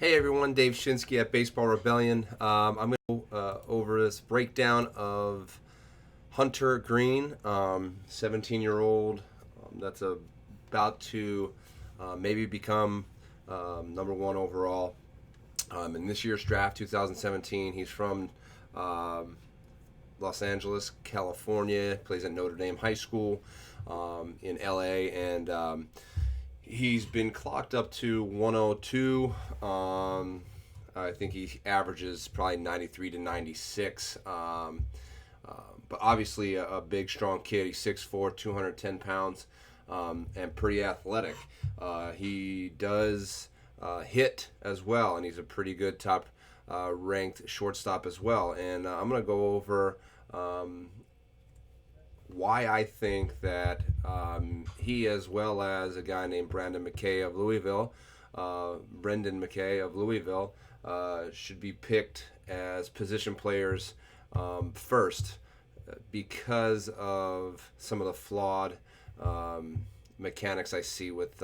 Hey everyone, Dave Shinsky at Baseball Rebellion. I'm going to go over this breakdown of Hunter Greene, 17-year-old that's about to maybe become number one overall in this year's draft, 2017. He's from um, Los Angeles, California, plays at Notre Dame High School in LA, and he's been clocked up to 102. I think he averages probably 93 to 96. But obviously a big, strong kid. He's 6'4", 210 pounds, and pretty athletic. He does hit as well, and he's a pretty good top ranked shortstop as well. And I'm going to go over why I think that he, as well as a guy named Brendan McKay of Louisville, should be picked as position players first because of some of the flawed mechanics I see with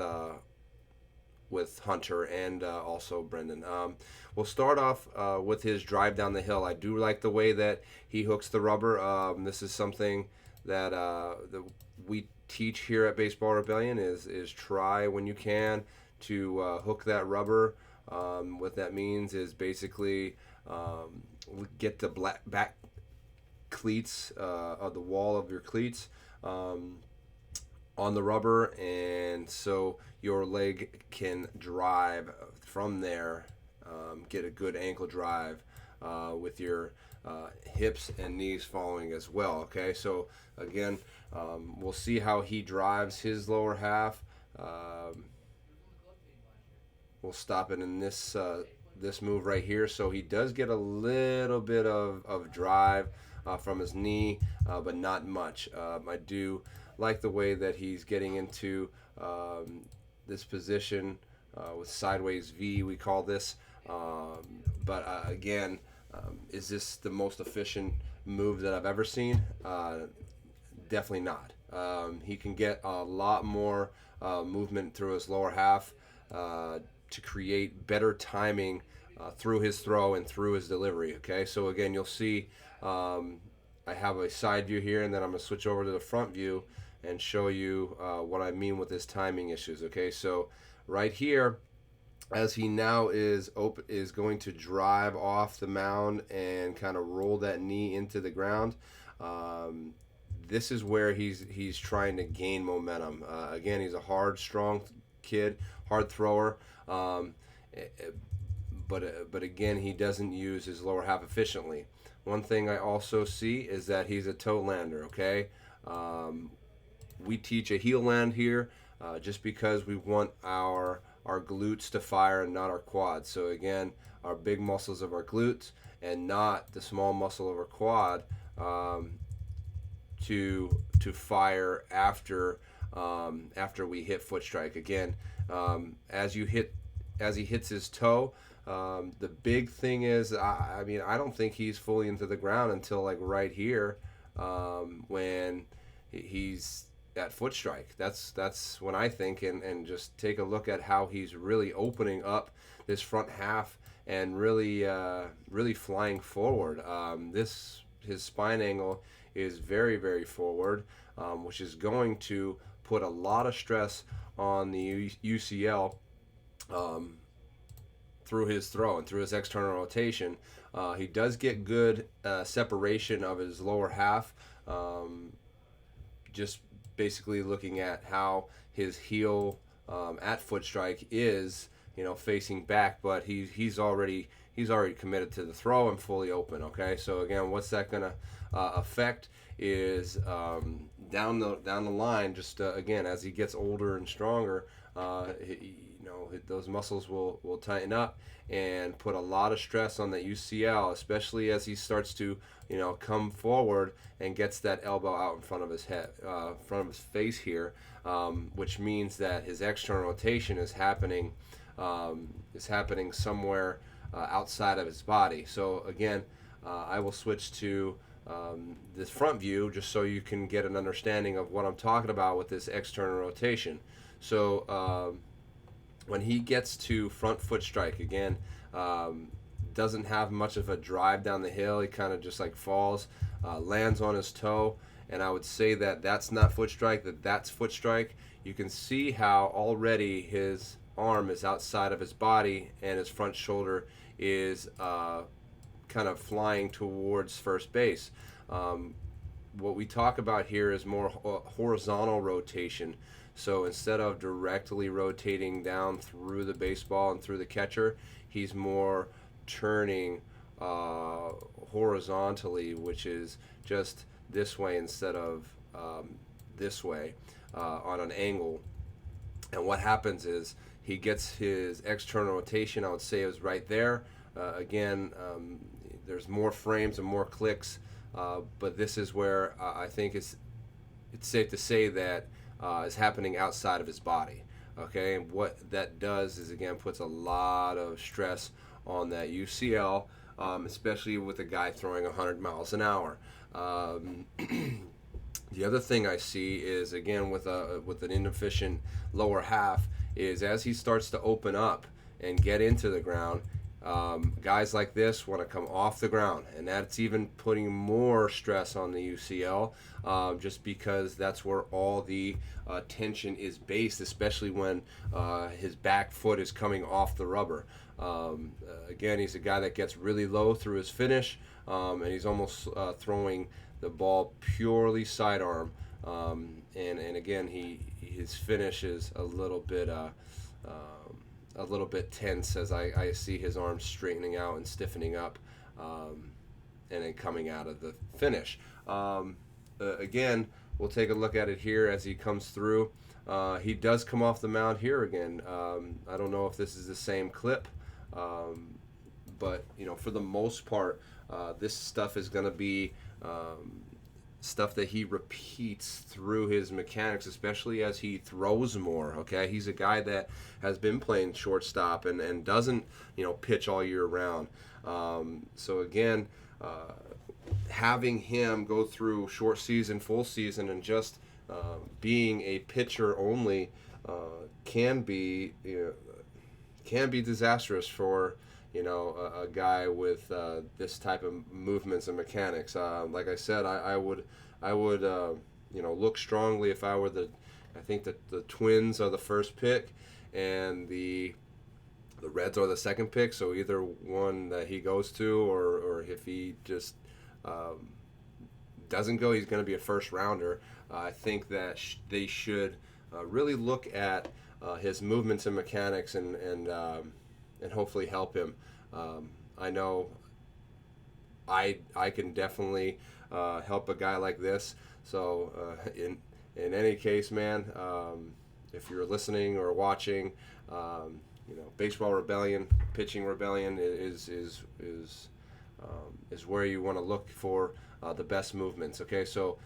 Hunter and also Brendan. We'll start off with his drive down the hill. I do like the way that he hooks the rubber. This is something that we teach here at Baseball Rebellion is try when you can to hook that rubber. What that means is basically get the back cleats of the wall of your cleats on the rubber, and so your leg can drive from there, get a good ankle drive with your hips and knees following as well. Okay, so again, we'll see how he drives his lower half. We'll stop it in this move right here. So he does get a little bit of drive from his knee, but not much. I do like the way that he's getting into this position with sideways V, we call this. But again, is this the most efficient move that I've ever seen? Definitely not. He can get a lot more movement through his lower half to create better timing through his throw and through his delivery. Okay, so again, you'll see I have a side view here, and then I'm going to switch over to the front view and show you what I mean with his timing issues. Okay, so right here, as he now is going to drive off the mound and kind of roll that knee into the ground. This is where he's trying to gain momentum. Again, he's a hard, strong kid, hard thrower. But again, he doesn't use his lower half efficiently. One thing I also see is that he's a toe lander. Okay, we teach a heel land here just because we want our glutes to fire and not our quads. So again, our big muscles of our glutes and not the small muscle of our quad to fire after we hit foot strike. Again, as he hits his toe. The big thing is, I mean, I don't think he's fully into the ground until like right here when he's at foot strike. That's when I think, and just take a look at how he's really opening up this front half and really flying forward. His spine angle is very, very forward, which is going to put a lot of stress on the UCL. Through his throw and through his external rotation. He does get good separation of his lower half, just basically looking at how his heel at foot strike is, facing back, but he's already committed to the throw and fully open. Okay, so again, what's that gonna affect is down the line. Just again, as he gets older and stronger, those muscles will tighten up and put a lot of stress on the UCL, especially as he starts to come forward and gets that elbow out in front of his head, front of his face here, which means that his external rotation is happening somewhere outside of his body. So again, I will switch to this front view just so you can get an understanding of what I'm talking about with this external rotation. So when he gets to front foot strike again, um, doesn't have much of a drive down the hill. He kind of just like falls, lands on his toe, and I would say that that's not foot strike. That's foot strike. You can see how already his arm is outside of his body and his front shoulder is kind of flying towards first base. Um, what we talk about here is more horizontal rotation. So instead of directly rotating down through the baseball and through the catcher, he's more turning horizontally, which is just this way instead of this way on an angle. And what happens is he gets his external rotation, I would say, is right there. Again, there's more frames and more clicks, but this is where I think it's safe to say that is happening outside of his body. Okay, and what that does is again puts a lot of stress on that UCL, especially with a guy throwing 100 miles an hour. The other thing I see is again with an inefficient lower half is as he starts to open up and get into the ground, guys like this want to come off the ground, and that's even putting more stress on the UCL, just because that's where all the tension is based, especially when his back foot is coming off the rubber. Again, he's a guy that gets really low through his finish, and he's almost throwing the ball purely sidearm. And again, his finish is a little bit tense as I see his arms straightening out and stiffening up, and then coming out of the finish. Again, we'll take a look at it here as he comes through. He does come off the mound here again. I don't know if this is the same clip, but for the most part, this stuff is going to be stuff that he repeats through his mechanics, especially as he throws more. Okay, he's a guy that has been playing shortstop and doesn't pitch all year round. So again, having him go through short season, full season, and just being a pitcher only can be disastrous for a guy with this type of movements and mechanics. Like I said, I would look strongly if I were I think that the Twins are the first pick and the Reds are the second pick. So either one that he goes to, or if he just doesn't go, he's going to be a first rounder. I think that they should really look at his movements and mechanics and hopefully help him. I know I can definitely help a guy like this. So in any case, man, if you're listening or watching, Baseball Rebellion, Pitching Rebellion is where you want to look for the best movements. Okay, so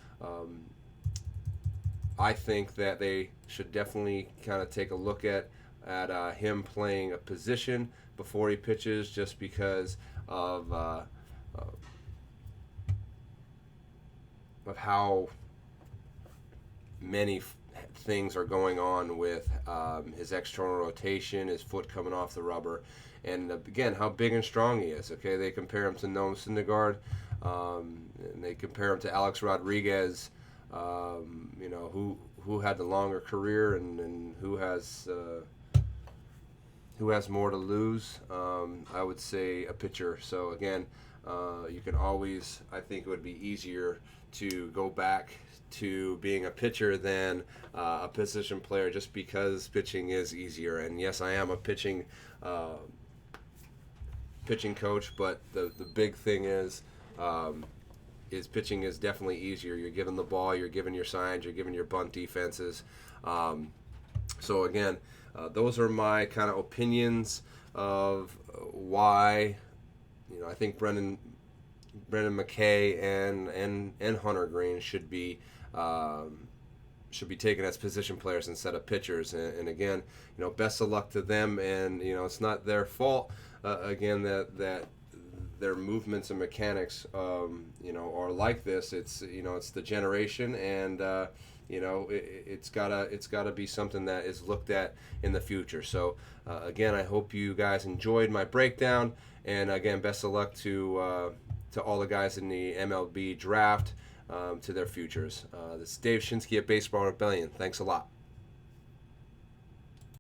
I think that they should definitely kind of take a look at him playing a position before he pitches, just because of how many things are going on with his external rotation, his foot coming off the rubber, and again, how big and strong he is. Okay, they compare him to Noam Syndergaard, and they compare him to Alex Rodriguez, who had the longer career and who has more to lose. I would say a pitcher. So again, you can always, I think it would be easier to go back to being a pitcher than a position player, just because pitching is easier. And yes, I am a pitching coach, but the big thing is pitching is definitely easier. You're giving the ball, you're giving your signs, you're giving your bunt defenses. So again, those are my kind of opinions of why I think Brendan McKay and Hunter Greene should be taken as position players instead of pitchers. And again, best of luck to them. And it's not their fault. Again, that their movements and mechanics, are like this. It's it's the generation, and it's gotta be something that is looked at in the future. So again, I hope you guys enjoyed my breakdown, and again, best of luck to all the guys in the MLB draft, to their futures. This is Dave Shinsky at Baseball Rebellion. Thanks a lot.